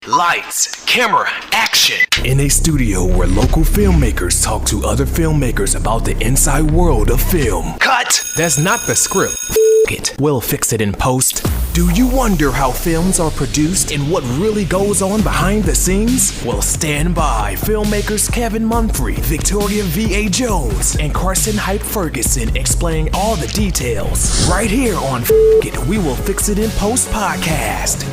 Lights, camera, action. In a studio where local filmmakers talk to other filmmakers about the inside world of film. Cut. That's not the script. It. We'll fix it in post. Do you wonder how films are produced and what really goes on behind the scenes? Well, stand by. Filmmakers Kevin Munfrey, Victoria V.A. Jones, and Carson Hype Ferguson explain all the details. Right here on It, We Will Fix It in Post podcast.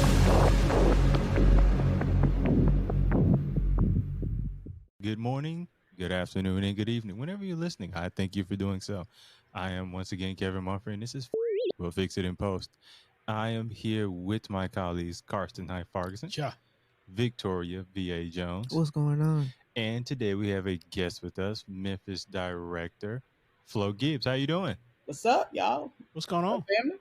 Good morning, good afternoon, and good evening. Whenever you're listening, I thank you for doing so. I am once again Kevin Munfrey, and this is We'll Fix It in Post. I am here with my colleagues, Carson Hype Ferguson, Victoria V.A. Jones. What's going on? And today we have a guest with us, Memphis director, Flo Gibbs. How you doing? What's up, y'all? What's going on? Family?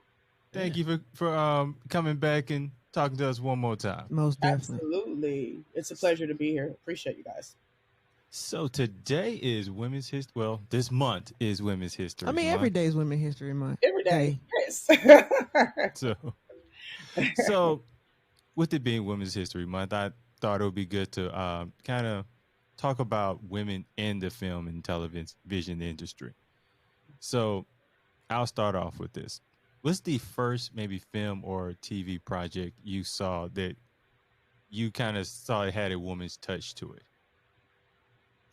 Thank you for coming back and talking to us one more time. Most definitely. Absolutely. It's a pleasure to be here. Appreciate you guys. So today is Women's History. Well, this month is Women's History I mean, Month. every day is Women's History Month. Every day. Yes. So with it being Women's History Month, I thought it would be good to kind of talk about women in the film and television industry. So I'll start off with this. What's the first maybe film or TV project you saw that you kind of saw it had a woman's touch to it?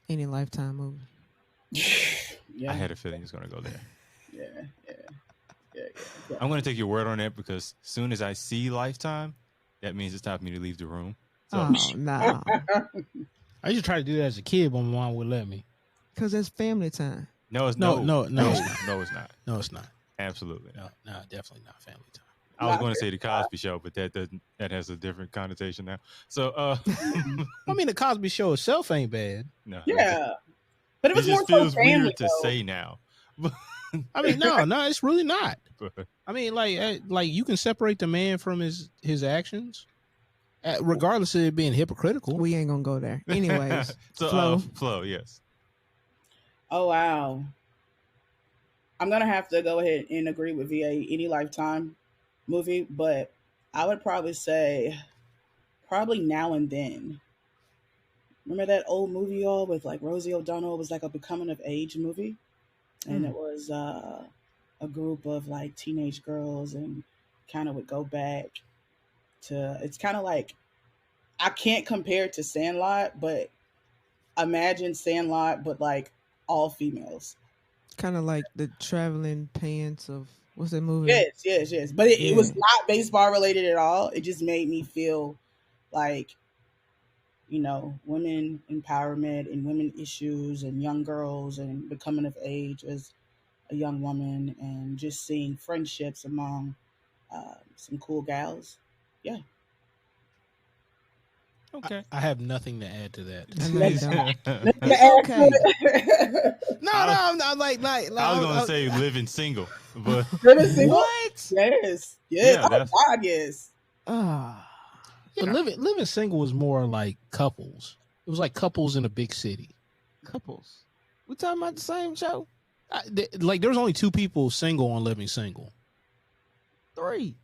Any Lifetime movie. Yeah. I had a feeling it was going to go there. Yeah. I'm going to take your word on that because as soon as I see Lifetime, that means it's time for me to leave the room. So, Oh, no. I used to try to do that as a kid, but my mom would let me. Because it's family time. No, it's No, not. no, no. No, it's not. No, it's not. Absolutely. No, definitely not family time. I was going to say the Cosby Show, but that has a different connotation now. So, I mean, the Cosby Show itself ain't bad. no, Yeah. But it it was just more feels so family, weird to though. say now. I mean, no, it's really not. But I mean, like you can separate the man from his actions, regardless of it being hypocritical. We ain't going to go there. Anyways. so, Flo. Flo, yes. Oh, wow. I'm going to have to go ahead and agree with VA, any Lifetime movie, but I would probably say Now and Then. Remember that old movie, y'all, with like Rosie O'Donnell? It was like a becoming of age movie. And it was a group of like teenage girls and kind of would go back to, it's kind of like, I can't compare it to Sandlot, but imagine Sandlot, but like all females. Kind of like the traveling pants of, what's that movie? Yes. But it was not baseball related at all. It just made me feel like, women empowerment and women issues and young girls and becoming of age as a young woman and just seeing friendships among some cool gals. Yeah. Okay. I have nothing to add to that. I know you don't. It's okay. No, I'm like I was going to say living single, but What? Yes. Yeah, Oh, that's- God, yes. Ah. but living single was more like couples. It was like couples in a big city. Couples. We talking about the same show? Like there was only two people single on Living Single. 3.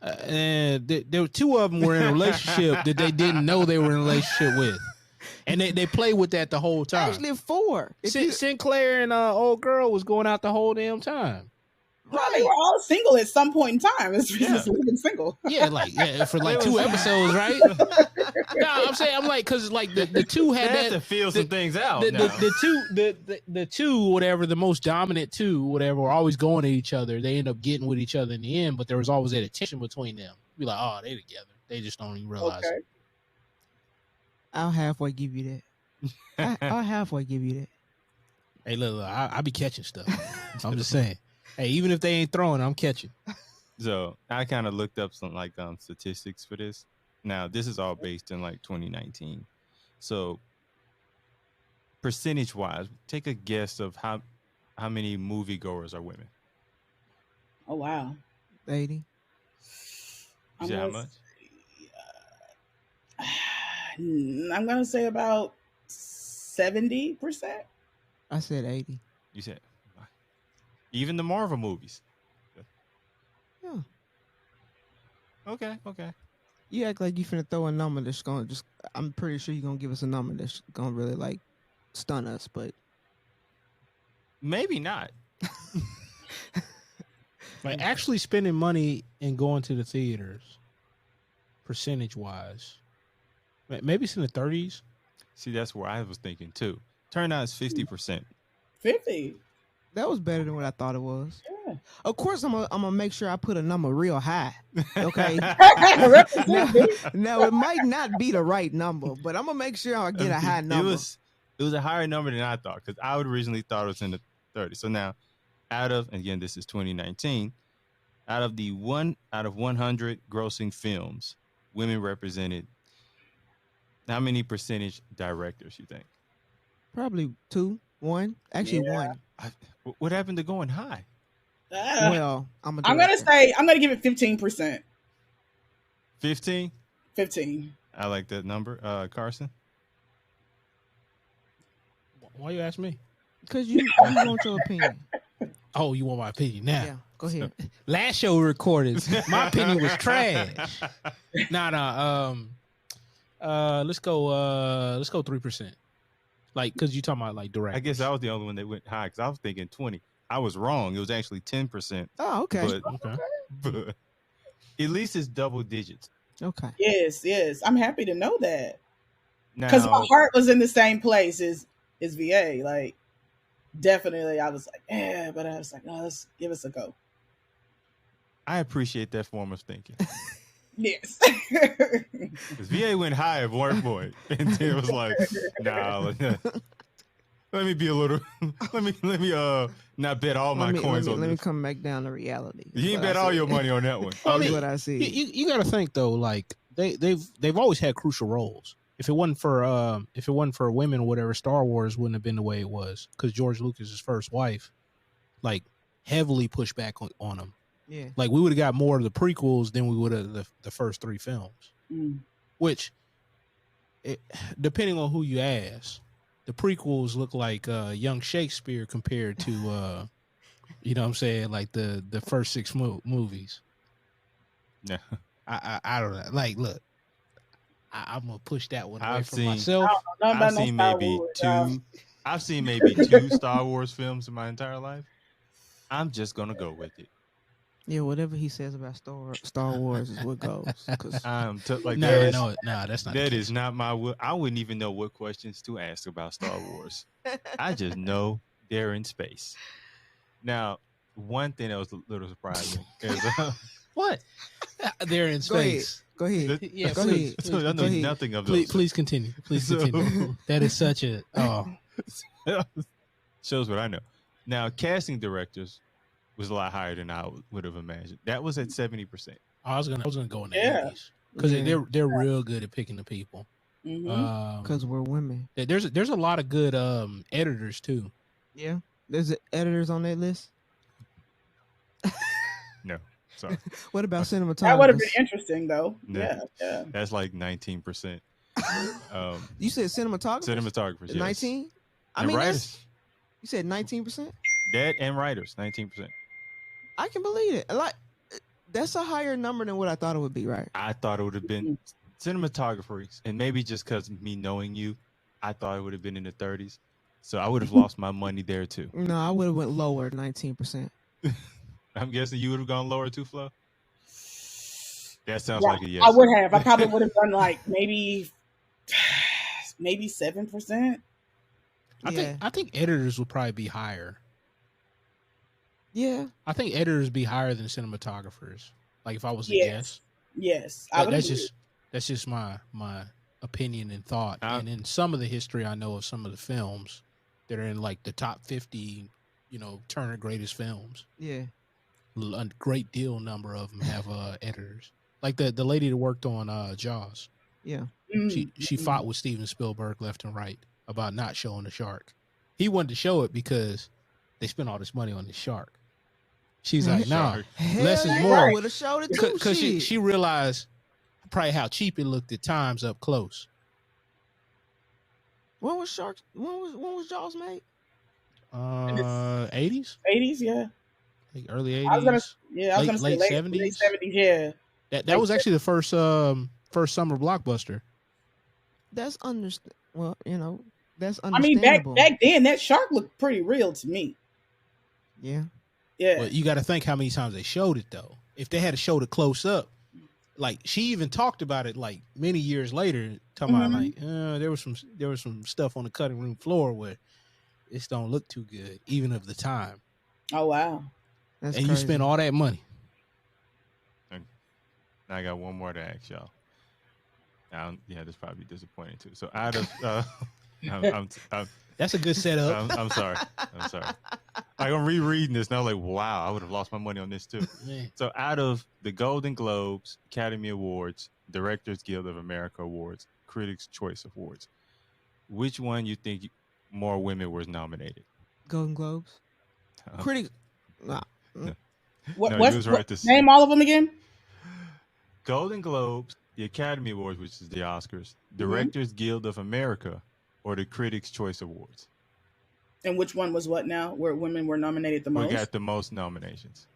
And there were two of them were in a relationship that they didn't know they were in a relationship with, and they played with that the whole time. Actually, 4. Sinclair and old girl was going out the whole damn time. Well, they were all single at some point in time. It's just living single. Yeah, for like 2 episodes, right? No, I'm like, because like the two had they have that to feel some things out. the two whatever, the most dominant two whatever were always going at each other. They end up getting with each other in the end, but there was always that tension between them. Be like, oh, they together. They just don't even realize Okay. it. I'll halfway give you that. I'll halfway give you that. Hey, look, I be catching stuff. I'm just saying. Hey, even if they ain't throwing, I'm catching. So I kind of looked up some like statistics for this. Now this is all based in like 2019. So percentage wise, take a guess of how many moviegoers are women. Oh, wow. 80. You say how much? I'm going to say about 70%. I said 80. You said even the Marvel movies. Yeah. Okay. You act like you finna throw a number that's gonna just. I'm pretty sure you're gonna give us a number that's gonna really like stun us, but Maybe not. Like actually spending money and going to the theaters, percentage wise, maybe it's in the 30s. See, that's where I was thinking too. Turnout is 50%. 50. that was better than what I thought it was. Yeah. Of course, I'm gonna make sure I put a number real high. Okay. now it might not be the right number, but I'm gonna make sure I get a high number. It was a higher number than I thought because I would originally thought it was in the 30s. So now, again, this is 2019. Out of 100 grossing films, women represented. How many percentage directors you think? Probably 2, 1, actually Yeah. 1. What happened to going high? Well, I'm I'm gonna give it 15%. 15. 15. I like that number. Carson. Why you ask me? because you want your opinion. Oh, you want my opinion now? Yeah, go ahead. Last show we recorded, my opinion was trash. Nah. Let's go 3%. Like, cause you talking about like direct. I guess I was the only one that went high because I was thinking 20. I was wrong. It was actually 10%. Oh, okay. But at least it's double digits. Okay. Yes. I'm happy to know that. Now, Because my heart was in the same place as VA. Like, definitely, I was like, yeah, but I was like, no, let's give us a go. I appreciate that form of thinking. Yes. Because VA went high at one point, and then it was like, nah, let me be a little, let me not bet all my coins on Let me this. come back down to reality. You ain't bet all your money on that one. Well, I mean, What I see. You got to think though, like they've always had crucial roles. If it wasn't for women or whatever, Star Wars wouldn't have been the way it was because George Lucas's first wife, like, heavily pushed back on him. Yeah. Like, we would have got more of the prequels than we would have the first 3 films. Mm. Which, depending on who you ask, the prequels look like young Shakespeare compared to, you know what I'm saying, like the first 6 movies. Yeah. I don't know. Like, look, I'm gonna push that one away I've from seen- myself. I've seen maybe two. I've seen maybe 2 Star Wars films in my entire life. I'm just gonna go with it. Yeah, whatever he says about Star Wars is what goes. 'Cause Like No, that's not. that the is not my. I wouldn't even know what questions to ask about Star Wars. I just know they're in space. Now, one thing that was a little surprising is what? They're in Go ahead. space. Go ahead. Yeah, Go please, ahead. so I know Go ahead. nothing of those. Please continue. Please So- continue. That is such a Shows what I know. Now, casting directors was a lot higher than I would have imagined. That was at 70%. I was gonna go in the Yeah. 80s because Yeah. they're real good at picking the people. Mm-hmm. Because we're women. There's a lot of good editors too. Yeah. There's editors on that list. No, sorry. What about cinematographers? That would have been interesting, though. No. Yeah. That's like 19%. You said cinematographers? Cinematographers, yes. 19? I And mean, writers. you said 19%? That and writers, 19%. I can believe it. Like, that's a higher number than what I thought it would be, right? I thought it would have been cinematographers, and maybe just because me knowing you, I thought it would have been in the 30s. So I would have lost my money there too. No, I would have went lower, 19%. I'm guessing you would have gone lower too, Flo? That sounds Yeah, like a yes. I would have. I probably would have done like maybe 7%. I think editors would probably be higher. Yeah. I think editors be higher than cinematographers. Like if I was to Yes. guess. Yes. I would agree. That's just my opinion and thought. I- And in some of the history I know of some of the films that are in like the top 50, Turner greatest films. Yeah. A great deal number of them have editors. Like the lady that worked on Jaws. Yeah. She fought with Steven Spielberg left and right about not showing the shark. He wanted to show it because they spent all this money on the shark. She's like, nah, less is more. I would have showed it too. Because she realized probably how cheap it looked at times up close. When was Jaws made? 80s, 80s, yeah. like early 80s. I was gonna say late late 70s. 70s, yeah. That was actually the first first summer blockbuster. That's well, that's I mean, back understandable. then, that shark looked pretty real to me. Yeah. Yeah. But you got to think how many times they showed it though. If they had showed it close up, like she even talked about it like many years later, talking about like there was some stuff on the cutting room floor where it don't look too good, even of the time. Oh wow. That's and crazy. you spend all that money. And I got one more to ask y'all. Now, yeah, this probably disappointing too. So out of, I'm That's a good setup. I'm sorry. I'm rereading this and I'm like, wow, I would have lost my money on this too. Man. So out of the Golden Globes, Academy Awards, Directors Guild of America Awards, Critics' Choice Awards, which one you think more women were nominated? Golden Globes. Critics. Nah. Name all of them again? Golden Globes, the Academy Awards, which is the Oscars, Directors Guild of America, or the Critics' Choice Awards. And which one was what now? Where women were nominated the most? We got the most nominations.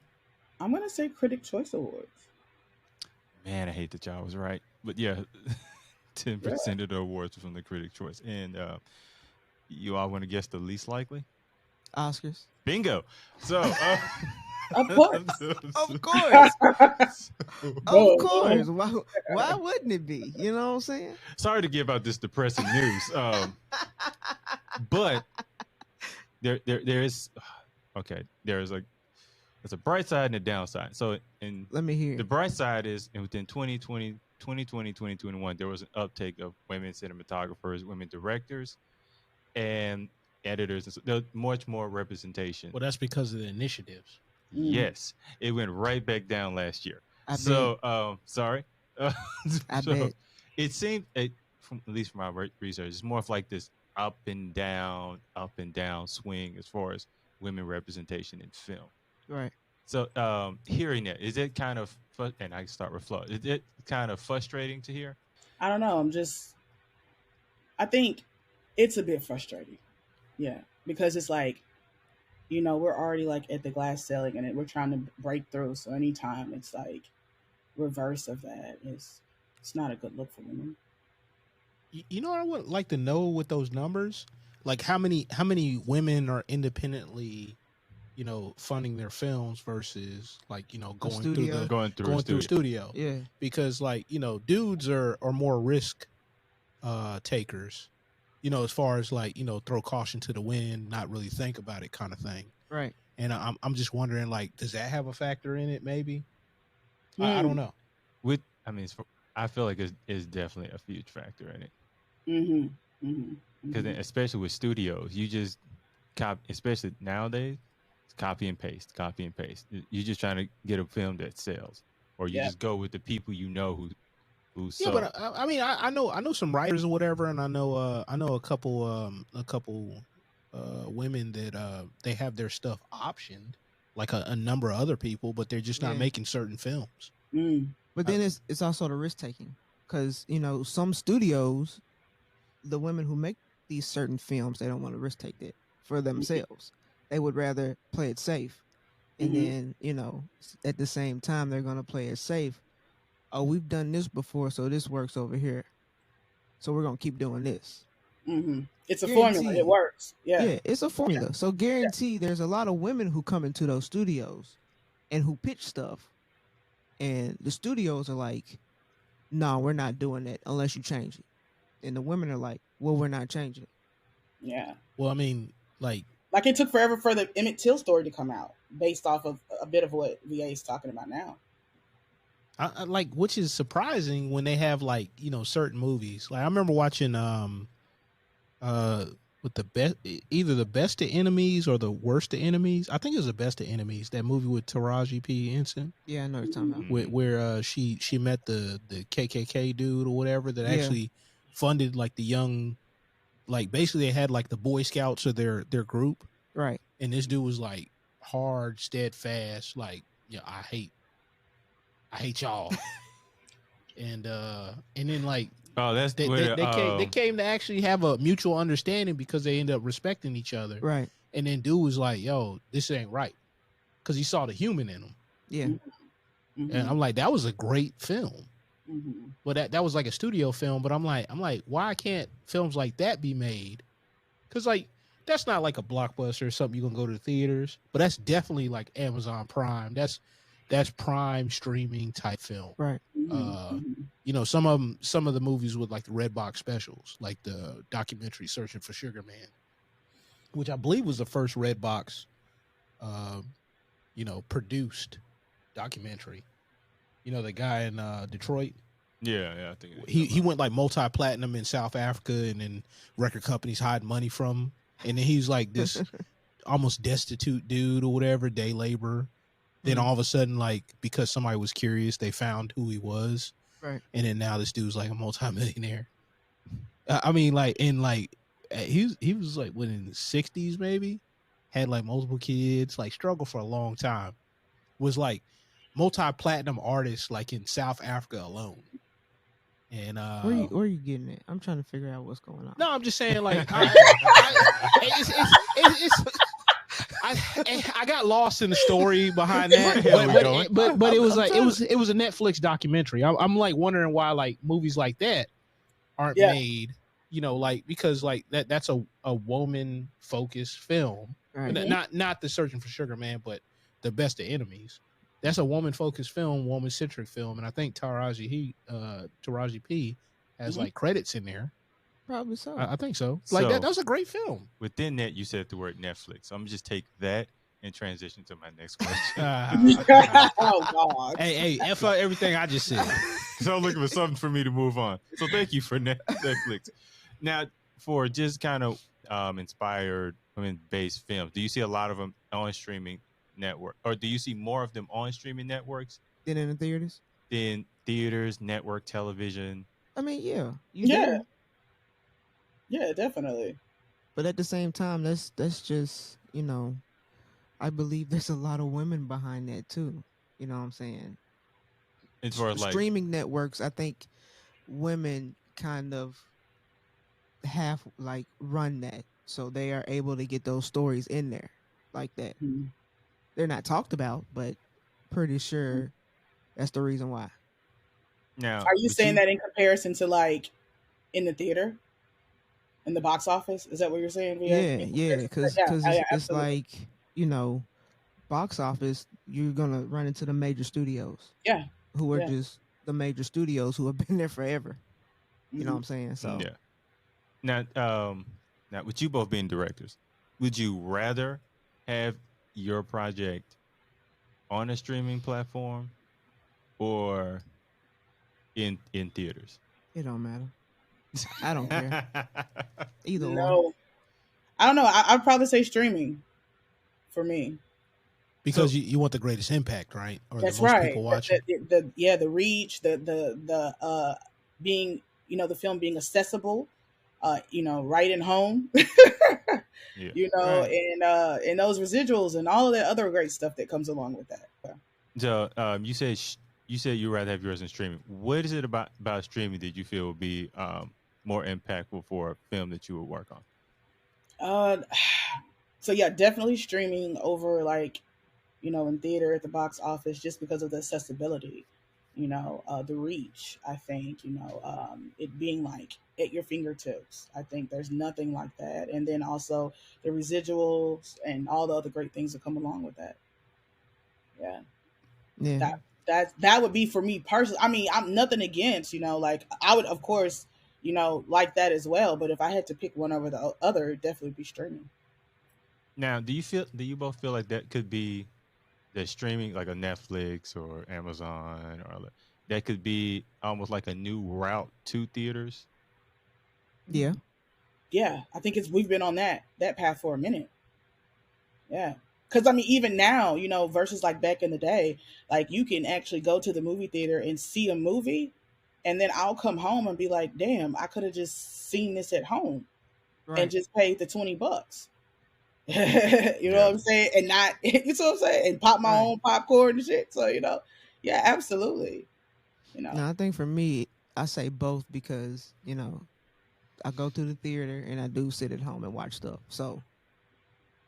I'm gonna say Critics' Choice Awards. Man, I hate that y'all was right, but yeah, 10% of the awards was from the Critics' Choice. And you all want to guess the least likely? Oscars. Bingo. So, Of course. Of course. Of course. Why wouldn't it be? You know what I'm saying? Sorry to give out this depressing news, but there is there's a bright side and a downside. So, let me hear. The bright side is within 2020, 2021, there was an uptake of women cinematographers, women directors, and editors, and so there's much more representation. Well, that's because of the initiatives. Yes, it went right back down last year. Sorry. I bet. It seemed, at least from my research, it's more of like this up and down swing as far as women representation in film. Right. So hearing that, is it kind of, and I can start with Flo, is it kind of frustrating to hear? I don't know. I think it's a bit frustrating. Yeah. Because it's like, we're already like at the glass ceiling and we're trying to break through. So anytime it's like reverse of that, it's not a good look for women. You know what I would like to know with those numbers? Like how many women are independently, funding their films versus like, going through studio. Yeah. Because like, dudes are more risk takers. As far as like, throw caution to the wind, not really think about it kind of thing. Right. And I'm just wondering, like, does that have a factor in it? Maybe. I don't know. I feel like it's definitely a huge factor in it. Because especially with studios, you just copy, especially nowadays, it's copy and paste. You're just trying to get a film that sells, or you just go with the people who. Yeah, but I know some writers or whatever, and I know a couple women that they have their stuff optioned, like a number of other people, but they're just not making certain films. But then it's also the risk taking, because some studios, the women who make these certain films, they don't want to risk take that for themselves. They would rather play it safe, and then at the same time they're gonna play it safe. Oh, we've done this before, so this works over here. So we're gonna keep doing this. It's a formula. It works. Yeah, it's a formula. So guarantee there's a lot of women who come into those studios and who pitch stuff, and the studios are like, "No, we're not doing that unless you change it." And the women are like, "Well, we're not changing it." Yeah. Well, I mean, like it took forever for the Emmett Till story to come out, based off of a bit of what VA is talking about now. I like, which is surprising when they have like certain movies. Like I remember watching with the best, either the Best of Enemies or the Worst of Enemies. I think it was the Best of Enemies. That movie with Taraji P. Henson. Yeah, I know what you're talking about. Where she met the KKK dude or whatever that actually funded like the young, like basically they had like the Boy Scouts of their group. Right. And this dude was like hard, steadfast, like I hate y'all. and then like they came to actually have a mutual understanding because they ended up respecting each other. Right. And then dude was like, yo, this ain't right. Because he saw the human in him. Yeah. And I'm like, that was a great film. Mm-hmm. Well, that was like a studio film, but I'm like, why can't films like that be made? Because like that's not like a blockbuster or something you can go to the theaters, but that's definitely like Amazon Prime. That's prime streaming type film. Right. Mm-hmm. You know, some of the movies with like the red box specials, like the documentary Searching for Sugar Man, which I believe was the first red box, produced documentary. You know, the guy in Detroit. Yeah, I think He went like multi-platinum in South Africa, and then record companies hiding money from him. And then he's like this almost destitute dude or whatever, day laborer. Then all of a sudden, like, because somebody was curious, they found who he was. Right. And then now this dude's like a multimillionaire. I mean, like, and like he was like in the 60s maybe, had like multiple kids, like struggled for a long time. Was like multi-platinum artist like in South Africa alone. And where you getting it? I'm trying to figure out what's going on. no, I'm just saying like I got lost in the story behind that, but it was like it was a Netflix documentary. I'm like wondering why like movies like that aren't made, you know, like because like that's a woman focused film, Right. not the Searching for Sugar Man, but the Best of Enemies. That's a woman focused film, woman centric film, and I think Taraji P has like credits in there. Probably so. I think so. Like that was a great film. Within that, you said the word Netflix. I'm gonna just take that and transition to my next question. Oh God! Hey, F up everything I just said. So I'm looking for something for me to move on. So thank you for Netflix. Now, for just kind of inspired women-based films, do you see a lot of them on streaming network, or do you see more of them on streaming networks Then in the theaters? than theaters, network television? I mean, yeah. Yeah. do. Yeah, definitely. But at the same time, that's just, you know, I believe there's a lot of women behind that too. You know what I'm saying? As far as like Streaming networks, I think women kind of have like run that, so they are able to get those stories in there like that. Mhm. They're not talked about, but pretty sure that's the reason why. now, Are you would saying that in comparison to like in the theater, in the box office? Is that what you're saying? Yeah, because yeah, it's absolutely. like, you know, box office, you're gonna run into the major studios Yeah. who are Yeah. just the major studios who have been there forever. You know what I'm saying? So Yeah. Now, with you both being directors, would you rather have your project on a streaming platform or in theaters? it don't matter. I don't care. Either or. No, I don't know. I'd probably say streaming for me. Because you want the greatest impact, right? Or That's the most right. people watching. The reach, the being, you know, the film being accessible, you know, right in home, Yeah. you know, Right. and those residuals and all of that other great stuff that comes along with that. So you said you'd rather have yours in streaming. What is it about streaming that you feel would be more impactful for a film that you would work on? So yeah, definitely streaming over like, you know, in theater at the box office, just because of the accessibility, you know, the reach. I think, you know, it being like at your fingertips. I think there's nothing like that. And then also the residuals and all the other great things that come along with that. Yeah. Yeah. That would be for me personally. I mean, I'm nothing against, you know, like I would of course, you know, like that as well. But if I had to pick one over the other, it'd definitely be streaming. Now, do you both feel like that could be the streaming, like a Netflix or Amazon, or that could be almost like a new route to theaters? Yeah. Yeah, I think we've been on that path for a minute. Yeah. Because I mean, even now, you know, versus like back in the day, like you can actually go to the movie theater and see a movie, and then I'll come home and be like, damn, I could have just seen this at home and Right. just paid the $20. You know what I'm saying? And not, you know what I'm saying? And pop my own popcorn and shit. So, you know, yeah, absolutely. You know, No, I think for me, I say both because, you know, I go to the theater and I do sit at home and watch stuff. So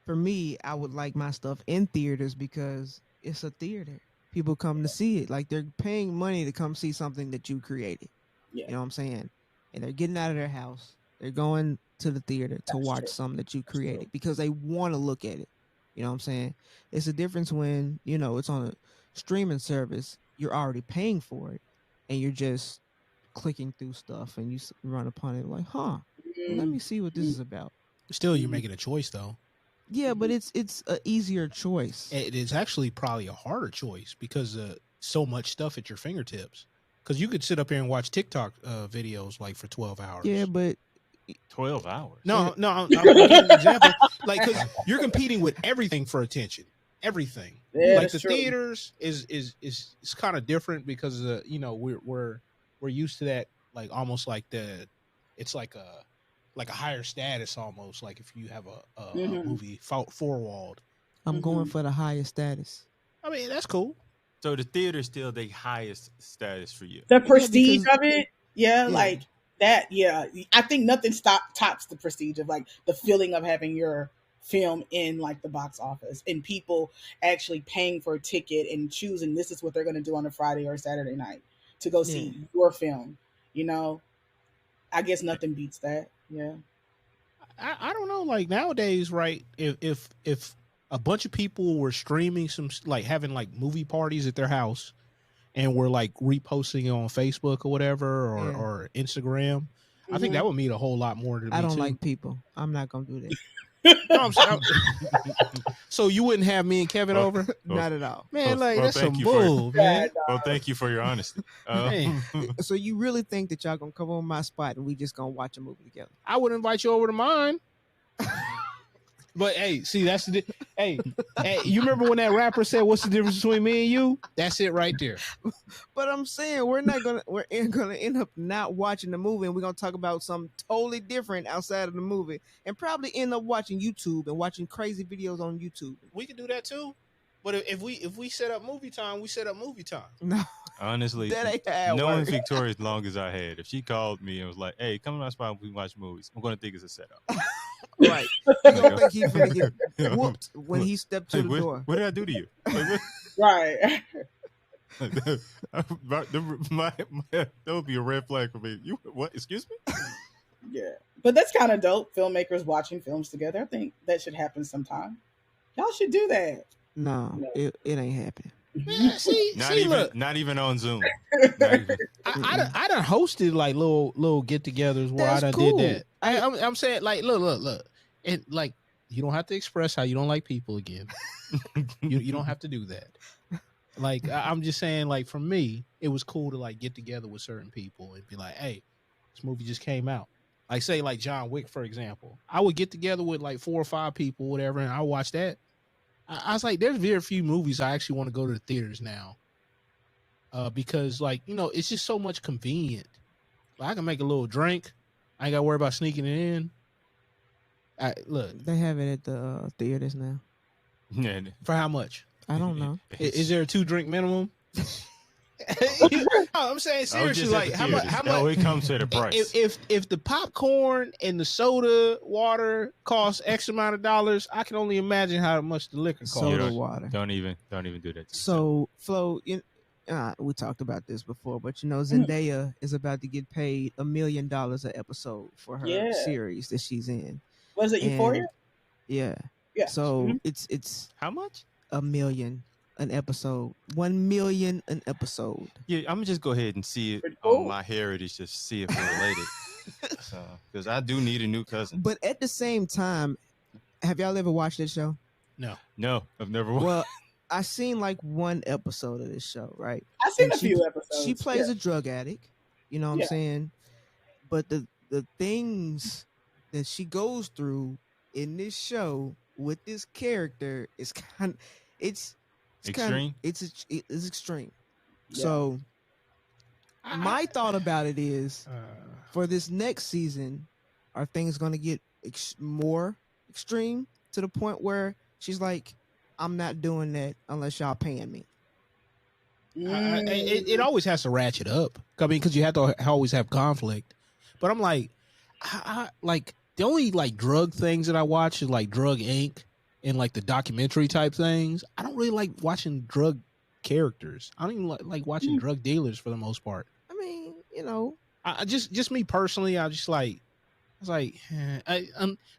for me, I would like my stuff in theaters because it's a theater. people come to see it. Like they're paying money to come see something that you created. Yeah. You know what I'm saying? And they're getting out of their house. They're going to the theater to That's watch true. something that you That's true. created because they want to look at it. You know what I'm saying? It's a difference when, you know, it's on a streaming service. You're already paying for it and you're just clicking through stuff and you run upon it like, let Mm, me see what this is about. Still, you're making a choice though. Yeah, but it's an easier choice. It is actually probably a harder choice because so much stuff at your fingertips. Because you could sit up here and watch TikTok videos like for 12 hours. Yeah, but 12 hours. No, I'm giving an example. Like, because you're competing with everything for attention. Everything. Yeah, Like that's the true. theaters is kind of different because you know we're used to that, like almost like it's like a higher status almost, like if you have a movie four-walled. I'm going for the highest status. I mean, that's cool. So the theater is still the highest status for you. The prestige because- of it, like that. Yeah, I think nothing tops the prestige of like the feeling of having your film in like the box office and people actually paying for a ticket and choosing this is what they're going to do on a Friday or Saturday night to go see your film. You know, I guess nothing beats that. Yeah. I don't know. Like nowadays, right? If a bunch of people were streaming some, like having like movie parties at their house, and were like reposting it on Facebook or whatever, or Instagram, I think that would mean a whole lot more to me. I don't too. like people. I'm not gonna do that. No, so you wouldn't have me and Kevin over? Not at all. Man, like well, that's some thank you bull, man. Well, thank you for your honesty. Man. So you really think that y'all gonna come on my spot and we just gonna watch a movie together? I would invite you over to mine. But hey, see, that's the hey, you remember when that rapper said, "What's the difference between me and you?" That's it right there. But I'm saying we're gonna end up not watching the movie, and we're gonna talk about something totally different outside of the movie, and probably end up watching YouTube and watching crazy videos on YouTube. We could do that too. But if we set up movie time, we set up movie time. No, Honestly, that ain't how it knowing works. Victoria as long as I had, if she called me and was like, "Hey, come to my spot and we watch movies," I'm gonna think it's a setup. Right? You don't think he's gonna get whooped when he stepped to Like, the door? what did I do to you? Like, Right. that would be a red flag for me. You what? Excuse me? Yeah. But that's kind of dope. Filmmakers watching films together. I think that should happen sometime. Y'all should do that. No, it ain't happening. Man, Not even on Zoom. Not even. I done hosted like little get-togethers where That's I done cool. did that. I'm saying like look, and like you don't have to express how you don't like people again. you don't have to do that. Like I'm just saying, like for me, it was cool to like get together with certain people and be like, hey, this movie just came out. Like say like John Wick, for example. I would get together with like 4 or 5 people, whatever, and I watch that. I was like, there's very few movies I actually want to go to the theaters now. Because like, you know, it's just so much convenient. Like, I can make a little drink. I ain't got to worry about sneaking it in. Look, They have it at the theaters now. Yeah. for how much? I don't know. Is there a 2-drink minimum? I'm saying seriously, like how much? Oh, it comes at a price. If the popcorn and the soda water cost X amount of dollars, I can only imagine how much the liquor costs. Soda water. Don't even do that. So, Flo, we talked about this before, but you know, Zendaya is about to get paid $1 million an episode for her series that she's in. Was it Euphoria? Yeah. Yeah. So it's How much? $1 million an episode, 1 million an episode. Yeah, I'm gonna just go ahead and see it Pretty cool. on my heritage, just see if we're related. Because I do need a new cousin. But at the same time, have y'all ever watched this show? No, I've never watched. Well, I seen like one episode of this show, right? I've seen And a few episodes. She plays a drug addict, you know what Yeah. I'm saying? But the things that she goes through in this show with this character is it's Extreme? It's extreme. Yeah. So my thought about it is for this next season, are things going to get more extreme to the point where she's like, I'm not doing that unless y'all paying me. It always has to ratchet up. I mean, because you have to always have conflict. But I'm like, I like the only like drug things that I watch is like Drug Inc. and like the documentary type things. I don't really like watching drug characters. I don't even like watching drug dealers for the most part. I mean, you know, I just me personally, I was like,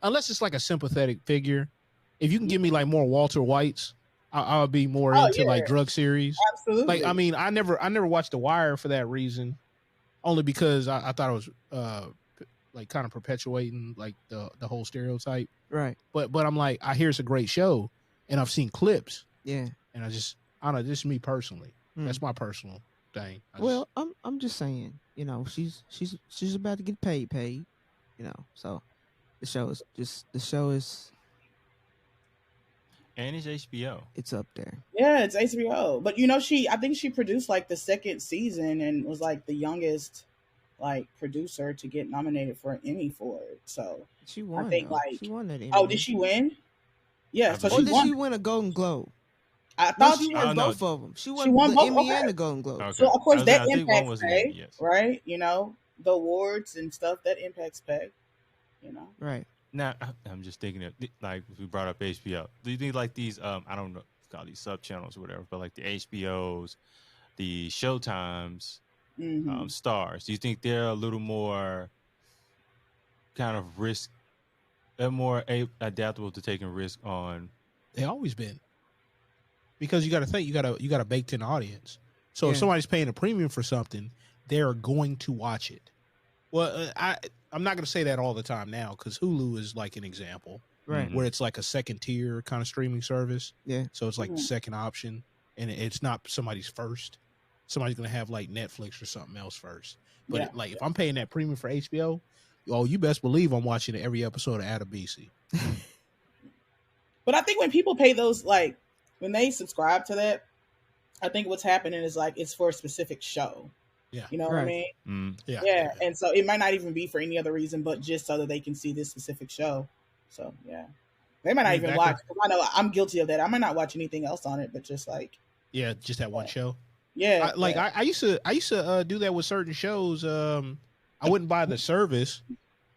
unless it's like a sympathetic figure. If you can give me like more Walter Whites, I'll be more into like drug series. Absolutely. Like, I mean, I never watched The Wire for that reason, only because I thought it was like kind of perpetuating like the whole stereotype. right? But I'm like, I hear it's a great show, and I've seen clips, Yeah. and I don't know. This is me personally. Hmm. That's my personal thing. Well, I'm just saying, you know, she's about to get paid, you know. So the show is And it's HBO. it's up there. Yeah, it's HBO. But you know, I think she produced like the second season and was like the youngest like producer to get nominated for an Emmy for it. So She won. I think though. like she won that. oh, Emmy. did she win? Yeah, so Or she did won. she win a Golden Globe? I No, thought she she won Oh, no. both of them. She won won the both? Emmy Okay. and the Golden Globe. Okay. So of course that I think one impacts was an pay, Emmy, yes. right? You know, the awards and stuff that impacts pay. You know, Right. Now I'm just thinking of like if we brought up HBO. Do you think like these I don't know call these sub channels or whatever, but like the HBOs, the Showtimes, mm-hmm. Stars? Do you think they're a little more kind of risk? They're more adaptable to taking risk on. They always been, because you got to think you got a baked in audience. So if Yeah. somebody's paying a premium for something, they're going to watch it. Well, I'm not going to say that all the time now, because Hulu is like an example Right. Mhm. where it's like a second tier kind of streaming service. Yeah. So it's like the Mhm. second option, and it's not somebody's first. Somebody's going to have like Netflix or something else first. But Yeah. like if I'm paying that premium for HBO, oh, you best believe I'm watching every episode of Adabisi. But I think when people pay those, like when they subscribe to that, I think what's happening is like it's for a specific show. Yeah. You know what I Right. mean? Yeah. Yeah. And so it might not even be for any other reason, but just so that they can see this specific show. So yeah, they might not I mean, even back watch. I know I'm guilty of that. I might not watch anything else on it, but just like Yeah, just that one show. yeah, I used to do that with certain shows. I wouldn't buy the service.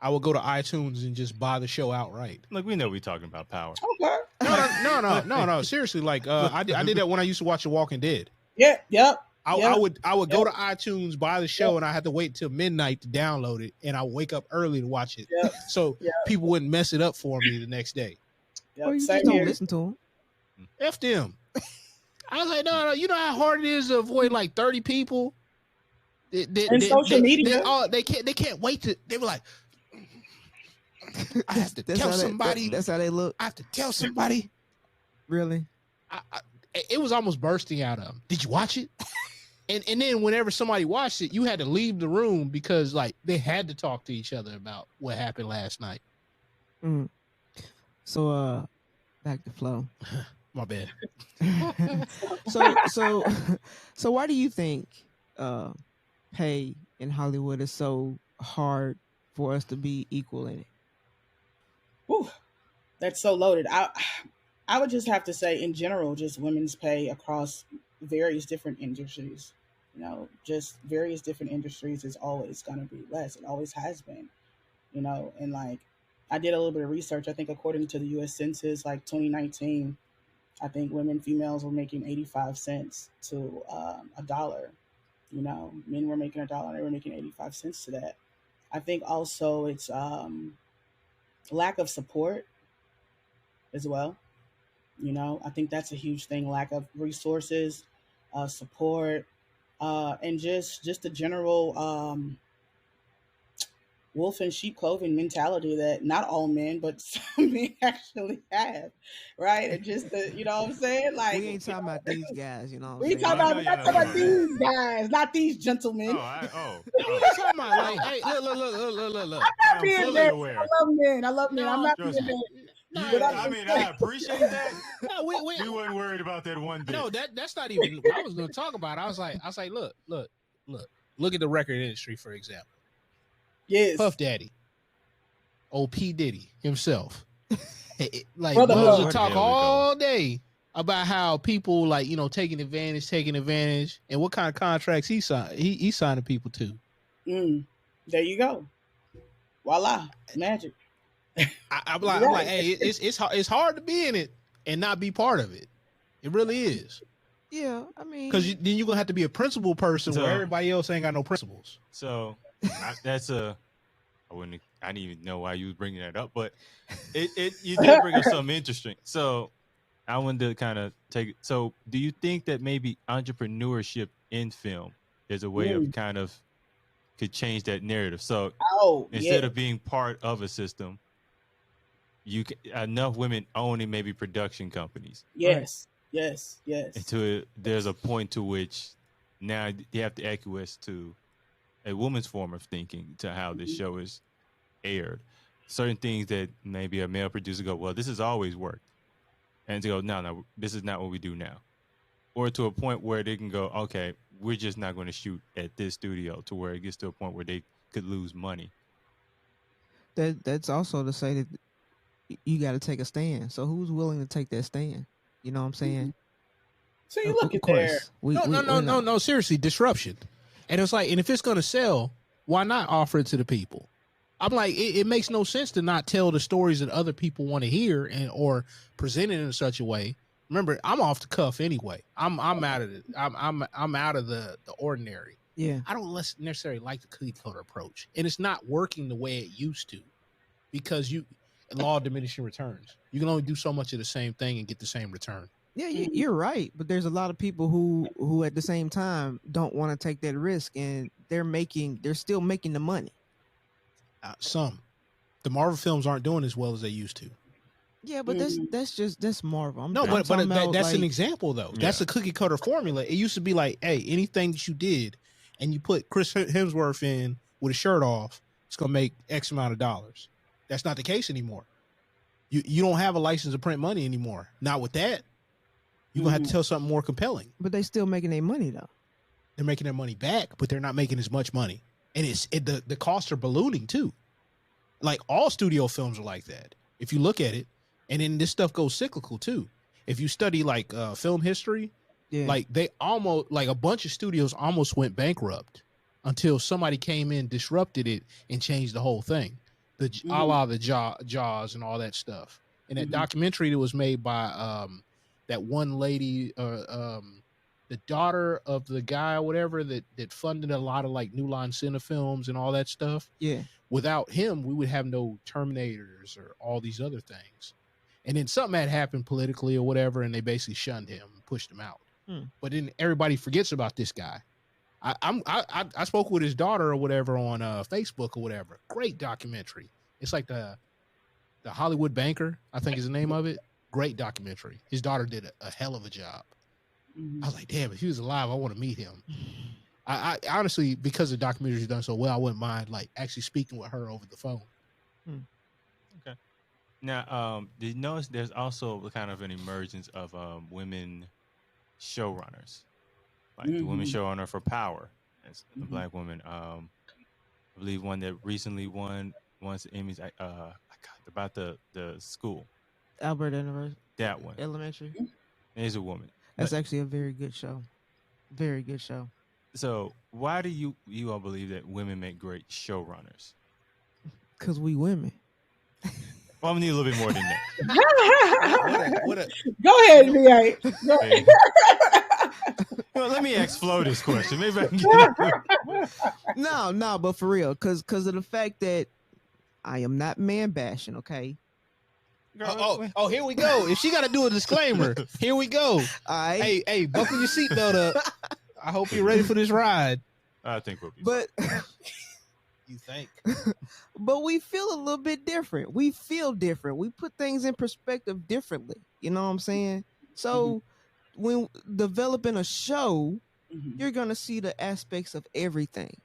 I would go to iTunes and just buy the show outright. Like we know we're talking about power. okay. No. Seriously, like I did that when I used to watch The Walking Dead. Yeah. Yep. I Yeah. would go to iTunes, buy the show, and I had to wait till midnight to download it, and I wake up early to watch it, Yep. so Yeah. people wouldn't mess it up for me the next day. Yep. Or you Same just don't here. listen to them. F them. I was like, no. You know how hard it is to avoid like 30 people. Social media. They can't wait to. They were like, I have to tell somebody. That's how they look. I have to tell somebody. Really? It was almost bursting out of them. Did you watch it? And then whenever somebody watched it, you had to leave the room because like they had to talk to each other about what happened last night. Mm. So back to Flo. My bad. So why do you think pay in Hollywood is so hard for us to be equal in it? Whew, that's so loaded. I would just have to say, in general, just women's pay across various different industries. You know, just various different industries is always going to be less. It always has been. You know, and like I did a little bit of research. I think according to the U.S. Census, like 2019, I think females were making 85 cents to $1. You know, men were making $1. They were making 85 cents to that. I think also it's lack of support as well. You know, I think that's a huge thing. Lack of resources, support, and just the general wolf in sheep clothing mentality that not all men, but some men actually have, right? And just the, you know what I'm saying? Like We ain't talking about these guys, you know. What we I'm talking saying? about, we're not talking about these guys, not these gentlemen. What you talking about? Like, hey, look. I'm being fully there. aware. I love men. I'm not being trust me. there. I mean, I appreciate that. No, We weren't worried about that one bit. No, that's not even what I was going to talk about. I was like, look at the record industry, for example. Yes. Puff Daddy, old P Diddy himself, like Brother loves Puff. to talk There we go. all day about how people like taking advantage, and what kind of contracts he signing people to. There you go. Voila, magic. I'm like, hey, it's hard to be in it and not be part of it. It really is. Yeah, I mean, Because then you're gonna have to be a principal person So- where everybody else ain't got no principles. So that's a. I didn't even know why you was bringing that up, but you did bring up something interesting. So I wanted to kind of take it. So do you think that maybe entrepreneurship in film is a way of kind of could change that narrative? So instead of being part of a system, enough women owning maybe production companies. Yes, yes. Until there's a point to which now you have to acquiesce to a woman's form of thinking to how this show is aired. Certain things that maybe a male producer go, well, this has always worked. And to go, no, this is not what we do now. Or to a point where they can go, okay, we're just not going to shoot at this studio, to where it gets to a point where they could lose money. that's also to say that you got to take a stand. So who's willing to take that stand? You know what I'm saying? So you look Of at there. course. No. Seriously, disruption. And it's like, and if it's gonna sell, why not offer it to the people? I'm like, it makes no sense to not tell the stories that other people want to hear and or present it in such a way. Remember, I'm off the cuff anyway. I'm out of it. I'm out of the ordinary. Yeah. I don't necessarily like the cookie cutter approach, and it's not working the way it used to, because law of diminishing returns. You can only do so much of the same thing and get the same return. Yeah, you're right. But there's a lot of people who at the same time don't want to take that risk, and they're still making the money. The Marvel films aren't doing as well as they used to. Yeah, but that's Marvel. But that's an example though. Yeah. That's a cookie cutter formula. It used to be like, hey, anything that you did and you put Chris Hemsworth in with a shirt off, it's gonna make X amount of dollars. That's not the case anymore. You don't have a license to print money anymore. Not with that. You're gonna have to tell something more compelling. But they still making their money though. They're making their money back, but they're not making as much money. And the costs are ballooning too. Like all studio films are like that. If you look at it, and then this stuff goes cyclical too. If you study like film history, like they almost, like a bunch of studios almost went bankrupt until somebody came in, disrupted it, and changed the whole thing. A la the Jaws and all that stuff. And that documentary that was made by that one lady, the daughter of the guy or whatever that funded a lot of like New Line Cinema films and all that stuff. Yeah. Without him, we would have no Terminators or all these other things. And then something had happened politically or whatever, and they basically shunned him, pushed him out. But then everybody forgets about this guy. I spoke with his daughter or whatever on Facebook or whatever. Great documentary. It's like the Hollywood Banker, I think is the name of it. Great documentary. His daughter did a hell of a job. I was like, damn, if he was alive, I want to meet him. I honestly, because the documentary's done so well, I wouldn't mind like actually speaking with her over the phone. Okay. Now, did you notice there's also kind of an emergence of women showrunners, like the women showrunner for Power, as a black woman. I believe one that recently won the Emmys. About the school. Albert University. That one. Elementary. There's a woman. That's actually a very good show. Very good show. So why do you all believe that women make great showrunners? Because we women. Well, I need a little bit more than that. Go ahead, V8. Go ahead. Well, let me ask Flo this question. Maybe I can get it. No, but for real, because of the fact that I am not man bashing, okay? Oh, here we go. If she got to do a disclaimer, here we go. Hey, buckle your seatbelt up. I hope you're ready for this ride. I think we'll be. But you think? But we feel a little bit different. We feel different. We put things in perspective differently. You know what I'm saying? So when developing a show, you're gonna see the aspects of everything.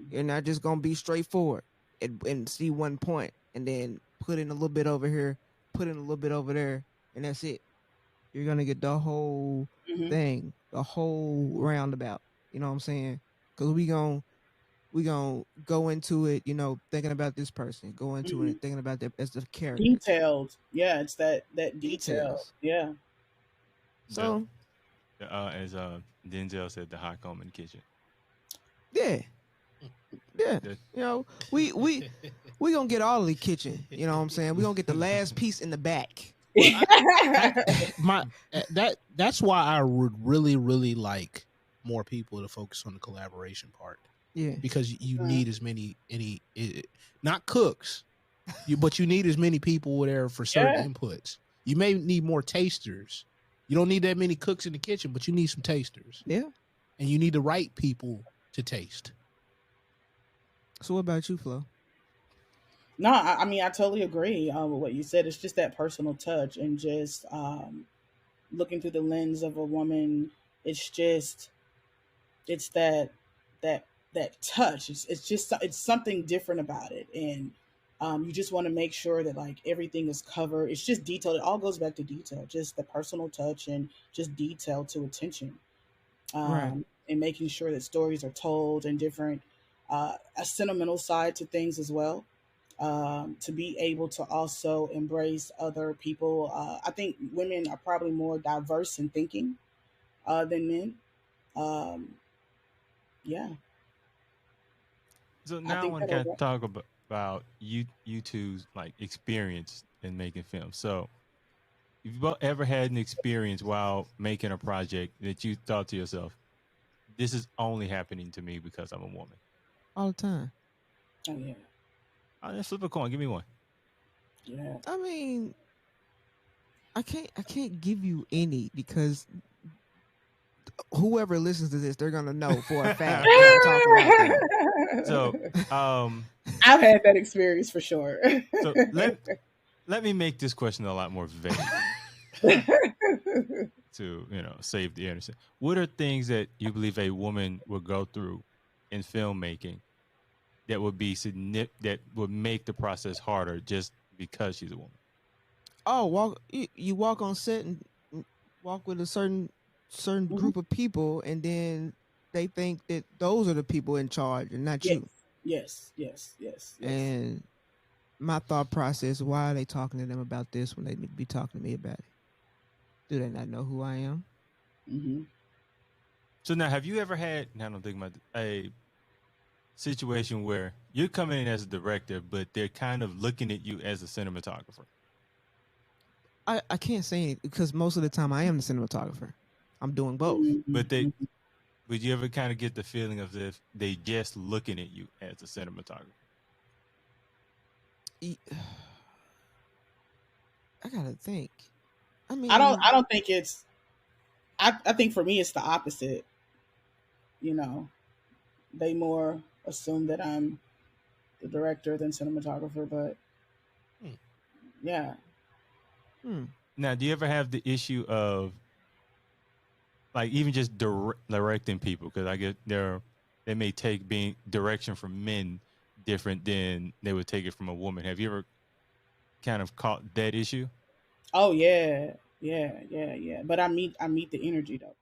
You're not just gonna be straightforward and see one point and then put in a little bit over here, put in a little bit over there, and that's it. You're gonna get the whole thing, the whole roundabout. You know what I'm saying? Because we gonna go into it, you know, thinking about this person, go into it thinking about that as the character. Detailed. Yeah, it's that detail. Yeah. So as Denzel said, the hot comb in the kitchen. Yeah. You know, we gonna get all of the kitchen. You know what I'm saying? We gonna get the last piece in the back. That's why I would really like more people to focus on the collaboration part. Yeah. Because you need as many not cooks, but you need as many people there for certain inputs. You may need more tasters. You don't need that many cooks in the kitchen, but you need some tasters. Yeah. And you need the right people to taste. So what about you, Flo? No, I mean I totally agree with what you said. It's just that personal touch and just looking through the lens of a woman. It's that touch. It's something different about it, and you just want to make sure that like everything is covered. It's just detailed. It all goes back to detail, just the personal touch and just detail to attention, Right. and making sure that stories are told and different, a sentimental side to things as well. To be able to also embrace other people. I think women are probably more diverse in thinking than men. Um, yeah, So I now I think want to that'll kind of work. talk about you two's like experience in making films. So, if you both ever had an experience while making a project that you thought to yourself, "This is only happening to me because I'm a woman." All the time. Oh yeah, Let's flip a coin. Give me one. yeah. I mean, I can't give you any because whoever listens to this, they're gonna know for a fact that I'm talking about them. So, um, I've had that experience for sure. so let me make this question a lot more vague to save the innocent. What are things that you believe a woman would go through in filmmaking that would be that would make the process harder just because she's a woman? Oh, you walk on set and walk with a certain Mhm. group of people, and then they think that those are the people in charge and not Yes, you. yes, yes, yes, yes. And my thought process: why are they talking to them about this when they need to be talking to me about it? Do they not know who I am? Hmm. So now, have you ever had? I don't think about a situation where you're coming in as a director, but they're kind of looking at you as a cinematographer. I can't say anything because most of the time I am the cinematographer. I'm doing both. But would you ever kind of get the feeling of if they just looking at you as a cinematographer? E- I gotta think. I I don't. mean, I don't think it's. I think for me it's the opposite. You know, they more assume that I'm the director than cinematographer. But Hmm. yeah, hmm. Now, do you ever have the issue of like even just directing people? Because I guess they may take being direction from men different than they would take it from a woman. Have you ever kind of caught that issue? oh yeah, yeah, yeah, yeah. But I meet the energy though.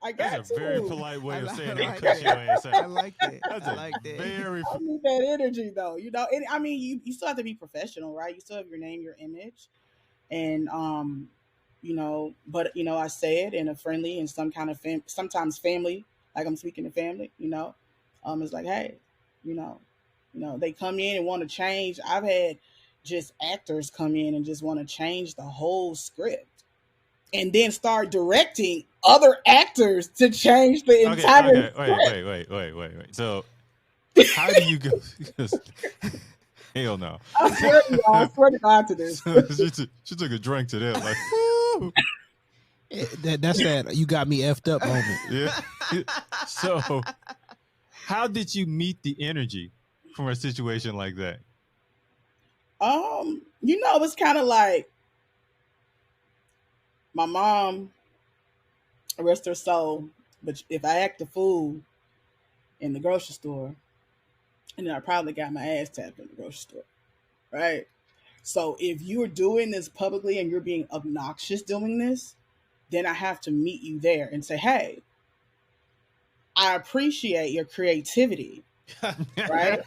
I That's got a very to. polite way of I saying I'll like cut your that. ass I out. like that. That's I a like that. very I need that energy though. And I mean, you still have to be professional, right? You still have your name, your image, and but I say it in a friendly and some kind of sometimes family, like I'm speaking to family. It's like, hey, you know, they come in and want to change. I've had just actors come in and just want to change the whole script and then start directing other actors to change the okay. entire Okay. script. Wait. So how do you go? Because hell no. I swear to y'all, I swear to God to this. She took a drink to that. Like, woo. That's that you got me effed up moment. Yeah. So, how did you meet the energy from a situation like that? It's kind of like my mom, rest her soul, but if I act a fool in the grocery store, and then I probably got my ass tapped in the grocery store, right? So if you're doing this publicly and you're being obnoxious doing this, then I have to meet you there and say, hey, I appreciate your creativity, right?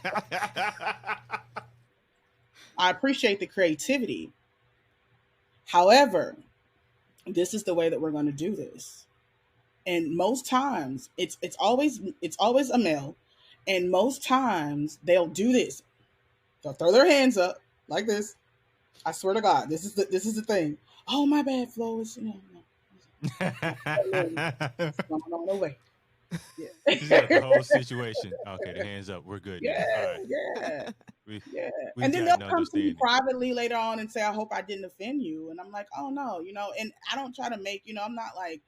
I appreciate the creativity. However, this is the way that we're going to do this. And most times it's always a male, and most times they'll do this. They'll throw their hands up like this, I swear to God, this is the thing. Oh, my bad, Flo. It's, no. It's going on away. She's got the Yeah. whole situation. Okay, the hands up. We're good now. All Yeah, right. yeah, We yeah. we've And then they'll gotten come to me understanding. privately later on and say, I hope I didn't offend you. And I'm like, oh no, and I don't try to make, I'm not like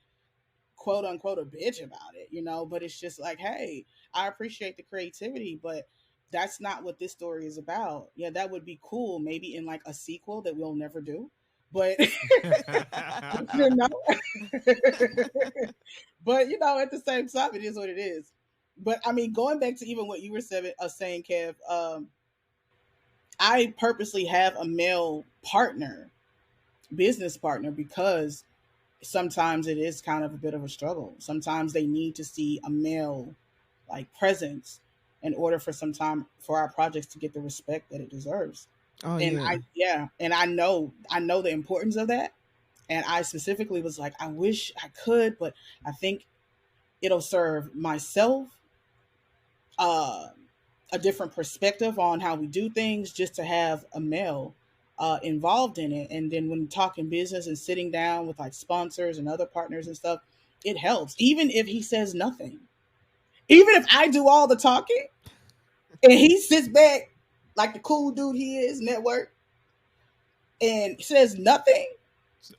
quote unquote a bitch about it, but it's just like, hey, I appreciate the creativity, but that's not what this story is about. Yeah, that would be cool, maybe in like a sequel that we'll never do. But you know, but at the same time, it is what it is. But I mean, going back to even what you were saying, Kev, I purposely have a male partner, business partner, because sometimes it is kind of a bit of a struggle. Sometimes they need to see a male like presence in order for for our projects to get the respect that it deserves. Oh And yeah. and I know the importance of that. And I specifically was like, I wish I could, but I think it'll serve myself uh, a different perspective on how we do things just to have a male involved in it. And then when talking business and sitting down with like sponsors and other partners and stuff, it helps. Even if he says nothing, even if I do all the talking and he sits back like the cool dude he is, network, and says nothing.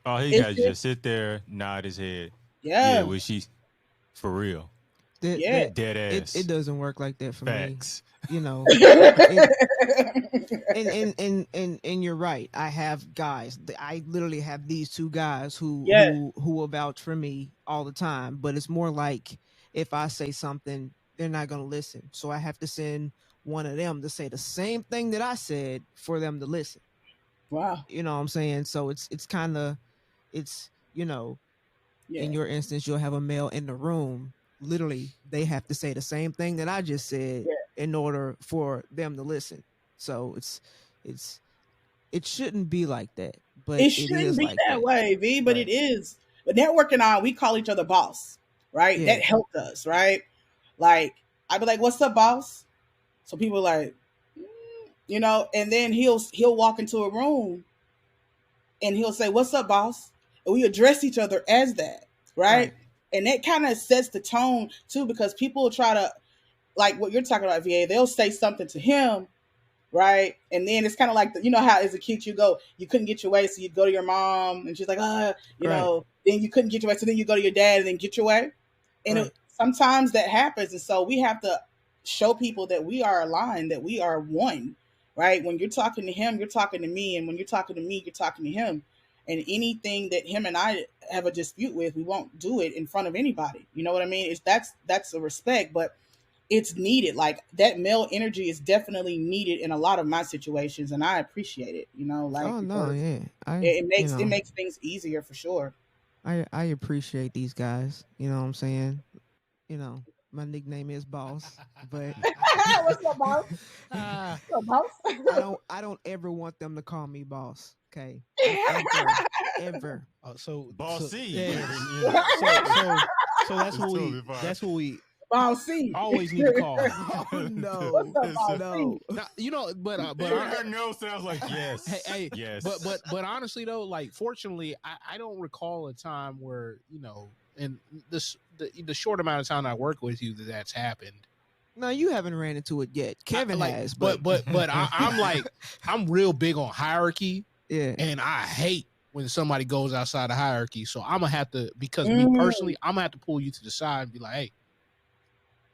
All he It's got to just, just sit there, nod his head. Yeah, yeah, well, she's for real. yeah. Dead ass. It doesn't work like that for Facts. me. And you're right. I have guys. I literally have these two guys Yeah, who will vouch for me all the time. But it's more like if I say something, they're not gonna listen. So I have to send one of them to say the same thing that I said for them to listen. wow, You know what I'm saying? So it's kind of it's yeah, in your instance, you'll have a male in the room. Literally, they have to say the same thing that I just said yeah. in order for them to listen. So it shouldn't be like that, but It it shouldn't is be like that that. way, V, but Right. it is. But networking on, we call each other boss, right? Yeah. That helped us, right? Like, I'd be like, "What's up, boss?" So people are like, and then he'll walk into a room and he'll say, "What's up, boss?" And we address each other as that, right? Right. And that kind of sets the tone too, because people try to, like what you're talking about, VA. They'll say something to him, right? And then it's kind of like how as a kid you couldn't get your way, so you'd go to your mom, and she's like, Right. then you couldn't get your way, so then you go to your dad, and then get your way. And Right. sometimes that happens, and so we have to show people that we are aligned, that we are one, right? When you're talking to him, you're talking to me, and when you're talking to me, you're talking to him. And anything that him and I have a dispute with, we won't do it in front of anybody. You know what I mean? That's a respect, but it's needed. Like that male energy is definitely needed in a lot of my situations, and I appreciate it. Like Oh no, because yeah. it makes things easier for sure. I appreciate these guys. You know what I'm saying? My nickname is Boss, but What's up, boss? Ah, What's up, boss? I don't ever want them to call me Boss. Okay, ever. Boss so, C. yeah, Yeah. so that's It's what totally fine. we Boss C. always need to call. Oh no, What's up, boss no. C? Now, but Her no sounds like yes. hey, yes. but honestly though, like fortunately, I don't recall a time where in the short amount of time I work with you that's happened. No, you haven't ran into it yet. Kevin has, but I'm like I'm real big on hierarchy, yeah, and I hate when somebody goes outside the hierarchy. So I'm gonna have to, because me Mm. personally, I'm gonna have to pull you to the side and be like, hey,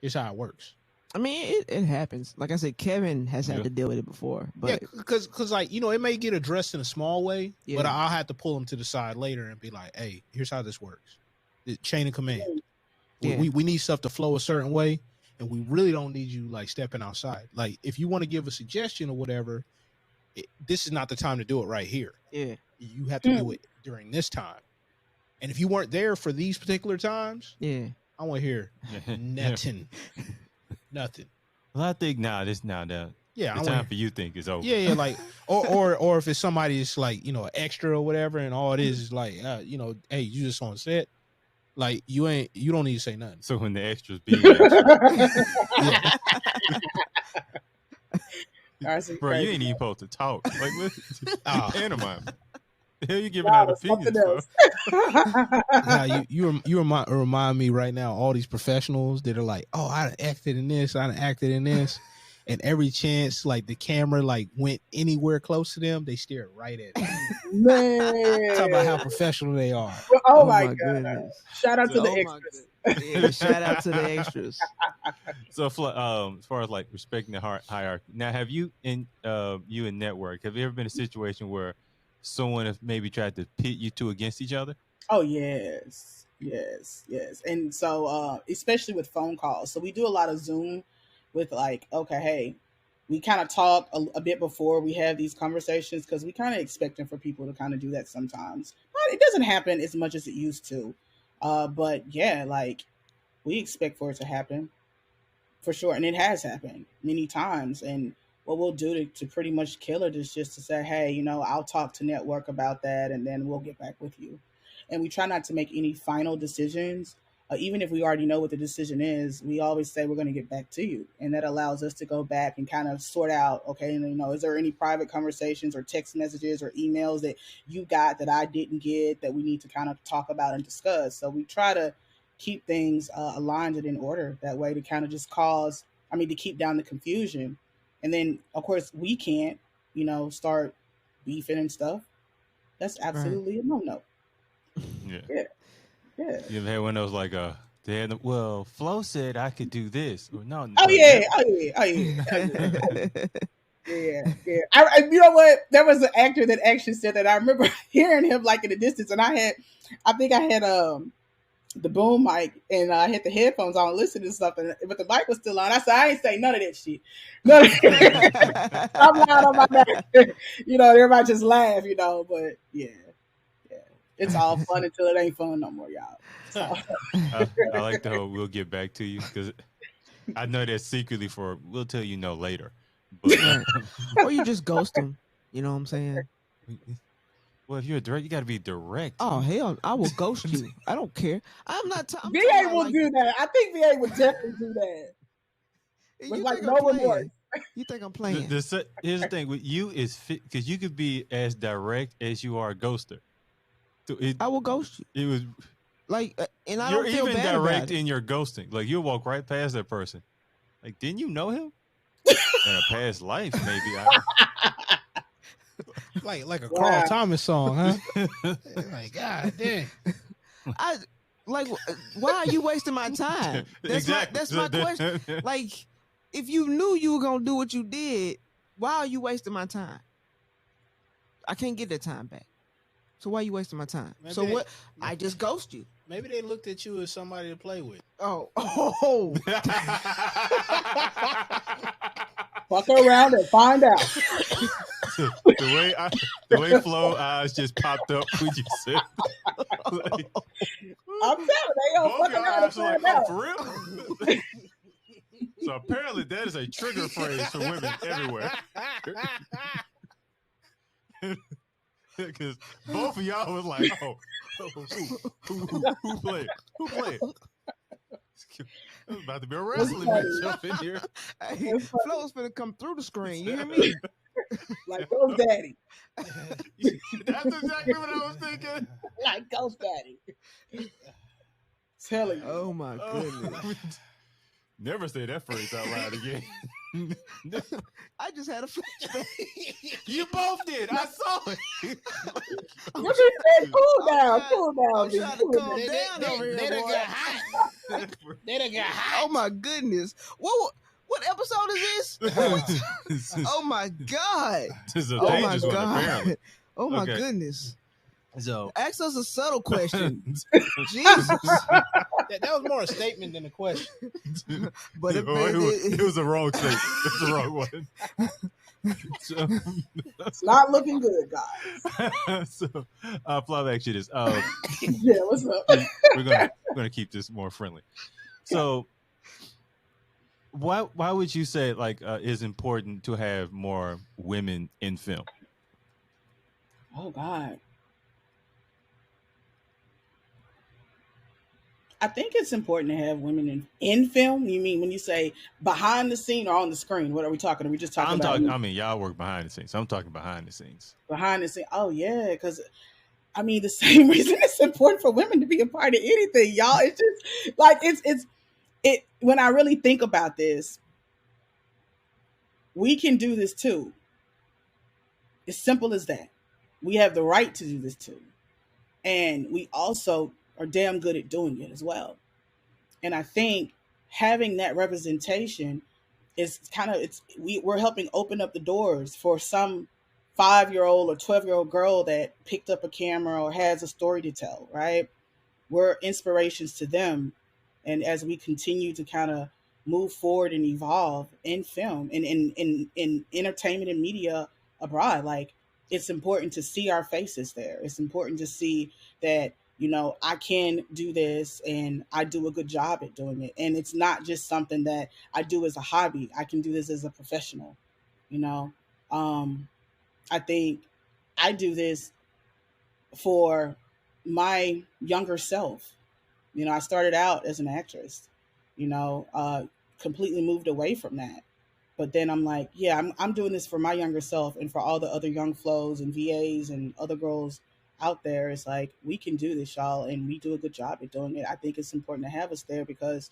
here's how it works. I mean, it happens. Like I said, Kevin has had Yeah. to deal with it before, but Yeah, because like it may get addressed in a small way, Yeah. but I'll have to pull him to the side later and be like, hey, here's how this works. The chain of command. Yeah. We need stuff to flow a certain way, and we really don't need you like stepping outside. Like if you want to give a suggestion or whatever, this is not the time to do it right here. yeah, You have to do it during this time. And if you weren't there for these particular times, yeah. I want to hear nothing. Nothing. Well, I think now Yeah, the I time want. for you think is over. Yeah, like or if it's somebody that's like an extra or whatever, and all it is like hey, you just on set, like you don't need to say nothing. So when the extras be extra, Yeah. Bro, you ain't even supposed to talk. Like, what? Pantomime. The hell you giving Wow, out it's opinions something for? else. Now you remind me right now all these professionals that are like, oh, I done acted in this, I done acted in this, and every chance like the camera like went anywhere close to them, they stared right at it. Man. Talk about how professional they are. Oh my God. goodness. Shout out to the Oh my extras. Yeah, shout out to the extras. So, as far as like respecting the hierarchy, now have you in you in network? Have you ever been in a situation where someone have maybe tried to pit you two against each other? Oh yes, yes, yes. And so, especially with phone calls, so we do a lot of Zoom with like, okay, hey, we kind of talk a bit before we have these conversations because we kind of expecting for people to kind of do that sometimes. But it doesn't happen as much as it used to. But yeah, like we expect for it to happen for sure, and it has happened many times. And what we'll do to pretty much kill it is just to say, hey, I'll talk to network about that, and then we'll get back with you. And we try not to make any final decisions. Even if we already know what the decision is, we always say we're going to get back to you, and that allows us to go back and kind of sort out, okay, is there any private conversations or text messages or emails that you got that I didn't get that we need to kind of talk about and discuss. So we try to keep things aligned and in order that way to kind of just to keep down the confusion. And then of course we can't start beefing and stuff. That's absolutely a no. Yeah. You ever had one of those like well, Flo said I could do this, or no? Oh yeah. Yeah. You know what? There was an actor that actually said that. I remember hearing him like in the distance, and I think I had the boom mic, and I had the headphones on, listening to something, but the mic was still on. I said, I ain't say none of that shit. None of that. I'm loud on my back. Everybody just laugh, but yeah. It's all fun until it ain't fun no more, y'all. So. I like the whole we'll get back to you, because I know that secretly we'll tell you no later. But, or you just ghost them. You know what I'm saying? Well, if you're direct, you got to be direct. Oh hell, I will ghost you. I don't care. I'm not. VA will do that. I think VA would definitely do that. With You like think no I'm remorse. playing? You think I'm playing? Here's the thing with you is because you could be as direct as you are a ghoster. So I will ghost you. It was like, and I you're don't feel even bad direct about it. in your ghosting. Like you'll walk right past that person. Like, didn't you know him in a past life? Maybe. Like a Carl Thomas song, huh? Like, God damn. Why are you wasting my time? That's my question. Like, if you knew you were gonna do what you did, why are you wasting my time? I can't get that time back. So why are you wasting my time? What? I just ghost you. Maybe they looked at you as somebody to play with. Oh. Fuck around and find out. the way Flo eyes just popped up when you said, like, I'm telling you, they don't fuck around and find out. For real? So apparently that is a trigger phrase for women everywhere. Because both of y'all was like, who played? Who played? It was about to be a wrestling match up in here. Hey, Flo's finna come through the screen. You hear me? Like Ghost Daddy. That's exactly what I was thinking. Like Ghost Daddy. Telling you. Oh my goodness. Never say that phrase out loud again. I just had a flashback. You both did. I saw it. You just said, cool down. I'm trying to calm down over here. They done boy. got hot. They done got hot. Oh my goodness. What episode is this? Oh my God. This is a Oh my dangerous one, God. apparently. Oh my Okay. goodness. So Ask us a subtle question. Jesus. That was more a statement than a question. But it was a wrong statement. It's the wrong one. So, It's not looking good, guys. so Flav, actually, this. Yeah, what's up? We're gonna keep this more friendly. So, why would you say it's important to have more women in film? Oh God. I think it's important to have women in film. You mean when you say behind the scene or on the screen? What are we talking? Are we just talking I'm about talking. I mean, y'all work behind the scenes. I'm talking behind the scenes. behind the scene? Oh yeah, because I mean the same reason it's important for women to be a part of anything, y'all. It's just like it. When I really think about this, we can do this too. It's simple as that. We have the right to do this too, and we also are damn good at doing it as well. And I think having that representation is kind of we're helping open up the doors for some 5-year-old or 12-year-old girl that picked up a camera or has a story to tell, right? We're inspirations to them. And as we continue to kind of move forward and evolve in film and in entertainment and media abroad, like it's important to see our faces there. It's important to see that, I can do this and I do a good job at doing it. And it's not just something that I do as a hobby. I can do this as a professional, you know. I think I do this for my younger self. I started out as an actress, completely moved away from that. But then I'm like, yeah, I'm doing this for my younger self and for all the other young Flows and VAs and other girls out there. It's like, we can do this, y'all, and we do a good job at doing it. I think it's important to have us there because,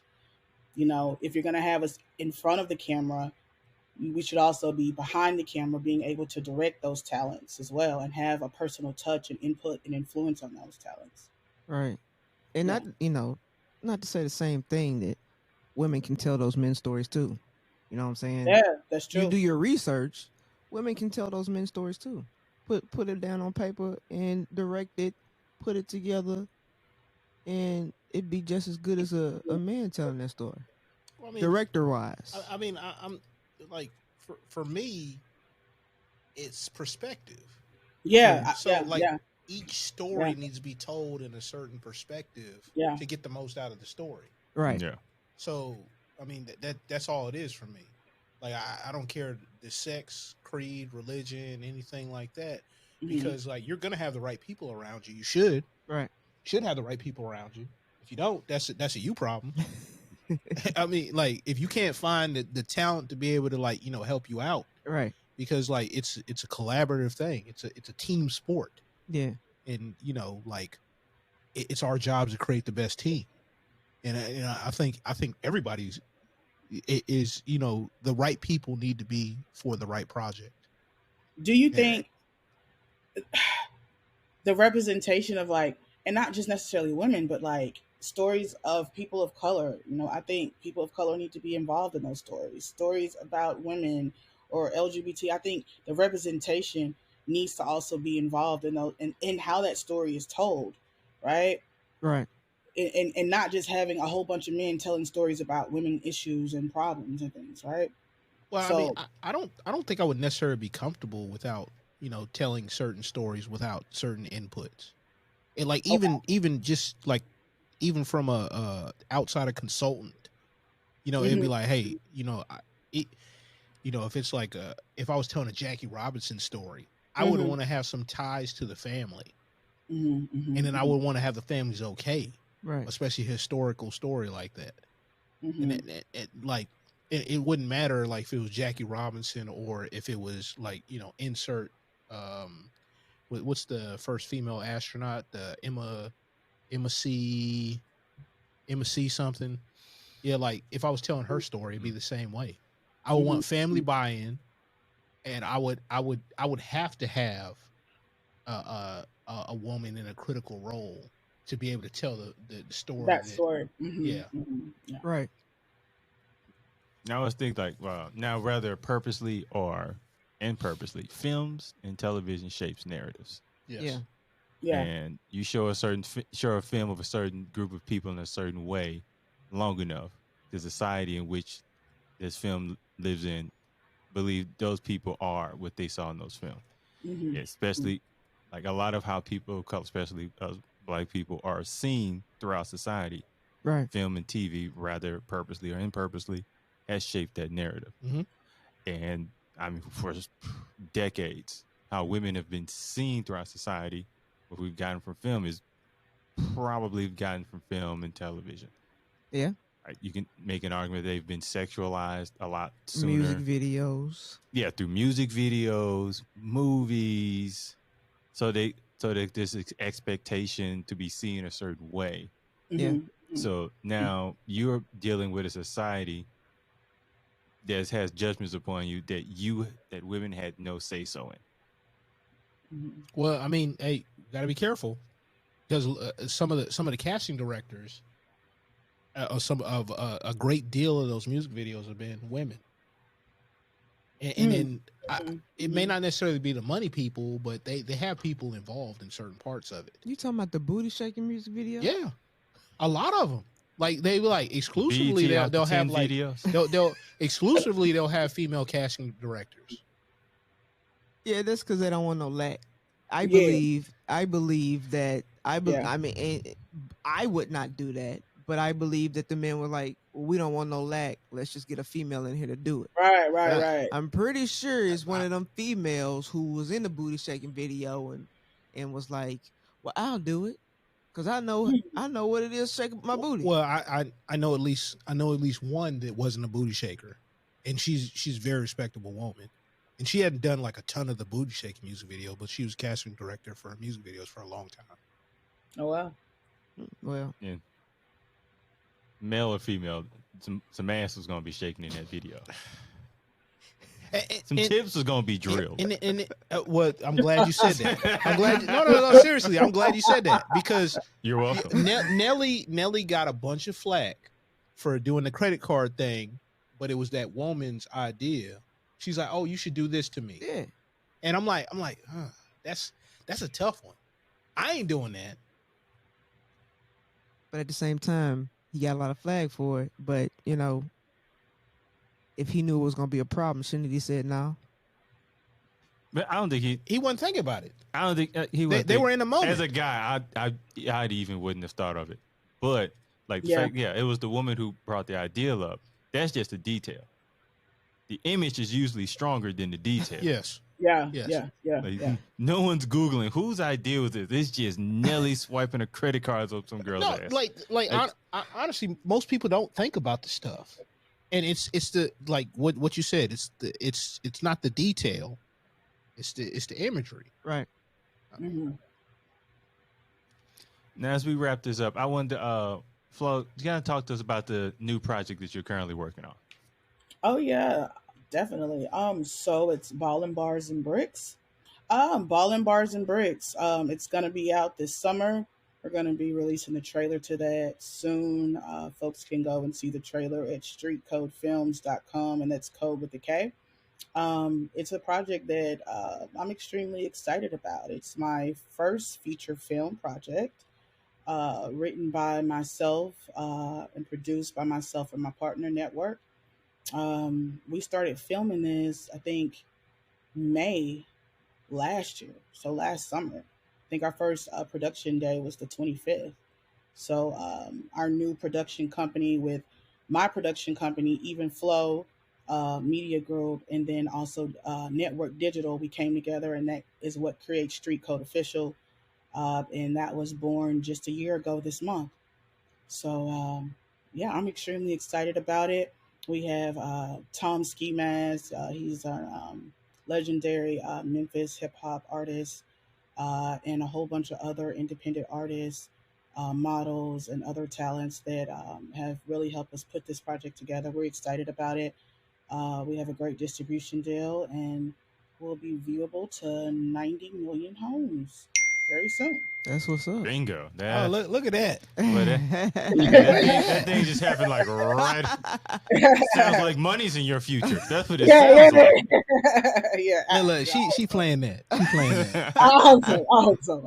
if you're going to have us in front of the camera, we should also be behind the camera, being able to direct those talents as well and have a personal touch and input and influence on those talents. Right. And Yeah. not to say the same thing that women can tell those men stories too. You know what I'm saying? Yeah, that's true. You do your research, women can tell those men stories too. Put it down on paper and direct it, put it together, and it'd be just as good as a man telling that story. Well, I mean, Director wise. I'm like, for me, it's perspective. Yeah. So yeah. each story Yeah. needs to be told in a certain perspective Yeah. to get the most out of the story. Right. Yeah. So I mean that's all it is for me. Like I don't care the sex, creed, religion, anything like that, because like you're gonna have the right people around you. You should have the right people around you. If you don't, that's a you problem. I mean, like if you can't find the talent to be able to like help you out, Right. because like it's a collaborative thing. It's a team sport, Yeah. and like it's our job to create the best team. And I think everybody's is the right people need to be for the right project. Do you think the representation of like, and not just necessarily women, but like stories of people of color, I think people of color need to be involved in those stories about women or LGBT. I think the representation needs to also be involved in how that story is told, right? Right. And not just having a whole bunch of men telling stories about women issues and problems and things, right? Well, So- I mean, I don't think I would necessarily be comfortable without telling certain stories without certain inputs, and like even just like even from a outsider consultant, it'd be like, hey, if it's like if I was telling a Jackie Robinson story, I would want to have some ties to the family, and then I would want to have the family's okay. Right. Especially a historical story like that. And it wouldn't matter like if it was Jackie Robinson or if it was like insert what's the first female astronaut, the Emma C something. Yeah, like if I was telling her story, it'd be the same way. I would want family buy-in, and I would have to have a woman in a critical role to be able to tell the story. That story. Yeah. Yeah. Right. Now let's think like, now rather purposely or impurposely, films and television shapes narratives. Yes. Yeah. Yeah. And you show a film of a certain group of people in a certain way long enough, the society in which this film lives in believe those people are what they saw in those films. Especially like a lot of how people of color, especially Black people, are seen throughout society. Right. Film and TV, rather purposely or impurposely, has shaped that narrative. And I mean, for decades, how women have been seen throughout society, what we've gotten from film is probably gotten from film and television. Yeah. Right? You can make an argument they've been sexualized a lot sooner. Music videos. Yeah, through music videos, movies. So there's this expectation to be seen a certain way. Yeah. So now you're dealing with a society that has judgments upon you that women had no say so in. Well, I mean, hey, gotta be careful because some of the casting directors, a great deal of those music videos have been women, and then it may not necessarily be the money people, but they have people involved in certain parts of it. You talking about the booty shaking music video? Yeah, a lot of them. Like they like exclusively BET they'll have like videos. they'll exclusively they'll have female casting directors. Yeah, that's because they don't want no lack. I Yeah. believe that Yeah. I mean, I would not do that, but I believe that the men were like, well, we don't want no lack. Let's just get a female in here to do it. Right. I'm pretty sure it's one of them females who was in the booty shaking video and was like, well, I'll do it because I know what it is shaking my booty. Well, I know at least one that wasn't a booty shaker, and she's a very respectable woman, and she hadn't done like a ton of the booty shaking music video, but she was casting director for music videos for a long time. Oh wow. Well, Yeah. Male or female, some ass was gonna be shaking in that video. Some tips was gonna be drilled. What I'm glad you said that. I'm glad. No. Seriously, I'm glad you said that because You're welcome. Nelly got a bunch of flack for doing the credit card thing, but it was that woman's idea. She's like, "Oh, you should do this to me." yeah. And I'm like, that's a tough one. I ain't doing that. But at the same time, he got a lot of flag for it. But you know, if he knew it was gonna be a problem, shouldn't he said no? But I don't think He wasn't thinking about it. I don't think he was. They were in the moment. As a guy, I even wouldn't have thought of it. But like the Yeah. fact, it was the woman who brought the ideal up. That's just a detail. The image is usually stronger than the detail. Yes. Yeah. Yes. Yeah. Like, Yeah. no one's Googling whose idea was this. It's just Nelly swiping her credit cards up some girl's No, ass. like honestly, most people don't think about this stuff, and it's the like what you said. It's not the detail, it's the imagery. Right. Mhm. Now, as we wrap this up, I wanted to, Flo, you gotta talk to us about the new project that you're currently working on. Oh yeah, definitely. So it's Ballin' Bars and Bricks. Ballin' Bars and Bricks. It's gonna be out this summer. We're gonna be releasing the trailer to that soon. Folks can go and see the trailer at streetcodefilms.com, and that's code with the K. It's a project that I'm extremely excited about. It's my first feature film project, written by myself and produced by myself and my partner network. We started filming this, I think, May last year. So last summer. I think our first production day was the 25th. So our new production company with my production company, Even Flow Media Group, and then also Network Digital, we came together, and that is what creates Street Code Official. And that was born just a year ago this month. So yeah, I'm extremely excited about it. We have Tom Ski Mask. He's a legendary Memphis hip hop artist, and a whole bunch of other independent artists, models, and other talents that have really helped us put this project together. We're excited about it. We have a great distribution deal, and will be viewable to 90 million homes very soon. That's what's up. Bingo. Oh, look at that. That thing just happened like right. Sounds like money's in your future. That's what it Yeah, sounds like. yeah. Look, she playing that. She playing that. I hope so.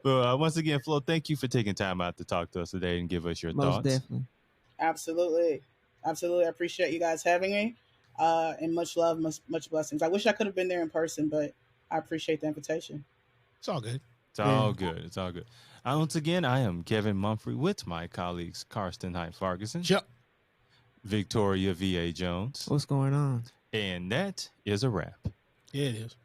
But once again, Flo, thank you for taking time out to talk to us today and give us your Most thoughts. definitely. Absolutely. I appreciate you guys having me. And much love, much blessings. I wish I could have been there in person, but I appreciate the invitation. It's all good. It's all good. It's all good. Once again, I am Kevin Mumphrey with my colleagues Karsten Hyde Farguson, Yep. Victoria V.A. Jones, What's going on? and that is a wrap. Yeah, it is.